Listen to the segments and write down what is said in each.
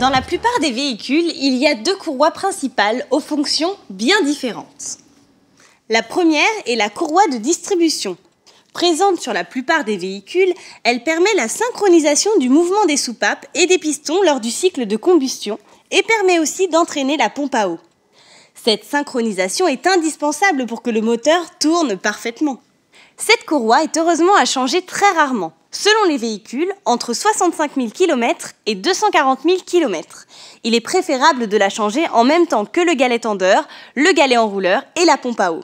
Dans la plupart des véhicules, il y a deux courroies principales aux fonctions bien différentes. La première est la courroie de distribution. Présente sur la plupart des véhicules, elle permet la synchronisation du mouvement des soupapes et des pistons lors du cycle de combustion et permet aussi d'entraîner la pompe à eau. Cette synchronisation est indispensable pour que le moteur tourne parfaitement. Cette courroie est heureusement à changer très rarement. Selon les véhicules, entre 65 000 km et 240 000 km. Il est préférable de la changer en même temps que le galet tendeur, le galet enrouleur et la pompe à eau.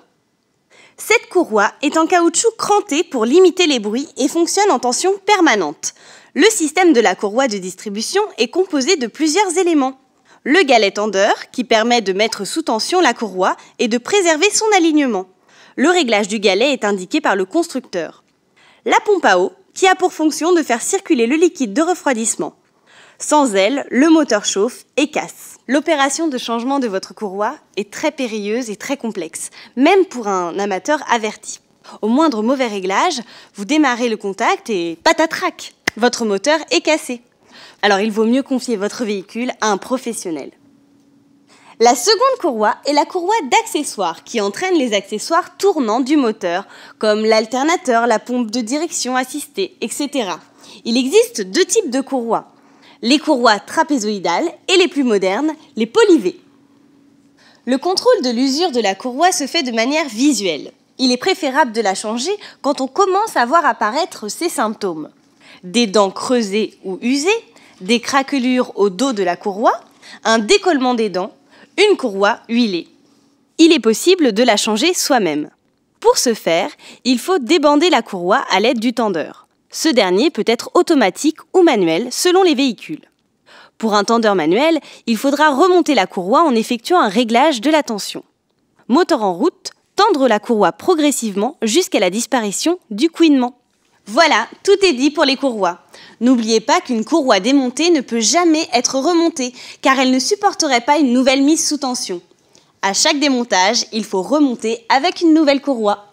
Cette courroie est en caoutchouc cranté pour limiter les bruits et fonctionne en tension permanente. Le système de la courroie de distribution est composé de plusieurs éléments. Le galet tendeur, qui permet de mettre sous tension la courroie et de préserver son alignement. Le réglage du galet est indiqué par le constructeur. La pompe à eau, qui a pour fonction de faire circuler le liquide de refroidissement. Sans elle, le moteur chauffe et casse. L'opération de changement de votre courroie est très périlleuse et très complexe, même pour un amateur averti. Au moindre mauvais réglage, vous démarrez le contact et patatrac, votre moteur est cassé. Alors il vaut mieux confier votre véhicule à un professionnel. La seconde courroie est la courroie d'accessoires qui entraîne les accessoires tournants du moteur, comme l'alternateur, la pompe de direction assistée, etc. Il existe deux types de courroies, les courroies trapézoïdales et les plus modernes, les polyvées. Le contrôle de l'usure de la courroie se fait de manière visuelle. Il est préférable de la changer quand on commence à voir apparaître ces symptômes. Des dents creusées ou usées, des craquelures au dos de la courroie, un décollement des dents, une courroie huilée. Il est possible de la changer soi-même. Pour ce faire, il faut débander la courroie à l'aide du tendeur. Ce dernier peut être automatique ou manuel selon les véhicules. Pour un tendeur manuel, il faudra remonter la courroie en effectuant un réglage de la tension. Moteur en route, tendre la courroie progressivement jusqu'à la disparition du couinement. Voilà, tout est dit pour les courroies. N'oubliez pas qu'une courroie démontée ne peut jamais être remontée, car elle ne supporterait pas une nouvelle mise sous tension. À chaque démontage, il faut remonter avec une nouvelle courroie.